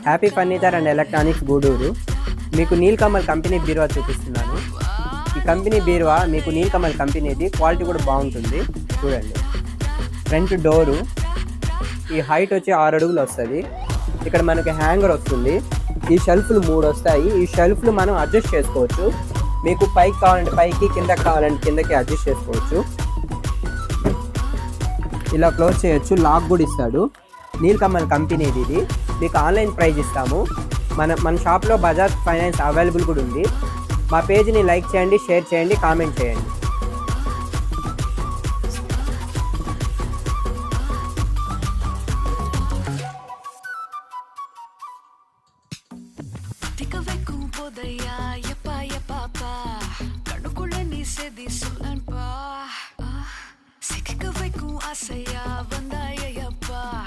Happy furniture and electronics Gudur. మీకు Nilkamal company బీరువా చూపిస్తున్నాను. ఈ కంపెనీ బీరువా మీకు నీల్కమల్ కంపెనీది, క్వాలిటీ కూడా బాగుంటుంది. చూడండి, ఫ్రంట్ డోరు ఈ హైట్ వచ్చి 6 అడుగులు వస్తుంది. ఇక్కడ మనకి హ్యాంగర్ వస్తుంది. ఈ షెల్ఫ్లు 3 వస్తాయి. ఈ షెల్ఫ్లు మనం అడ్జస్ట్ చేసుకోవచ్చు. మీకు పైకి కావాలంటే పైకి, కిందకి కావాలంటే కిందకి అడ్జస్ట్ చేసుకోవచ్చు. ఇలా క్లోజ్ చేయొచ్చు. లాక్ కూడా ఇస్తాడు. నీల్కమల్ కంపెనీది ఇది. మీకు ఆన్లైన్ ప్రైస్ ఇస్తాము. మన షాప్లో బజాజ్ ఫైనాన్స్ అవైలబుల్ కూడా ఉంది. మా పేజ్ని లైక్ చేయండి, షేర్ చేయండి, కామెంట్ చేయండి. Sikiga vai com a ceia, vanda e a pá.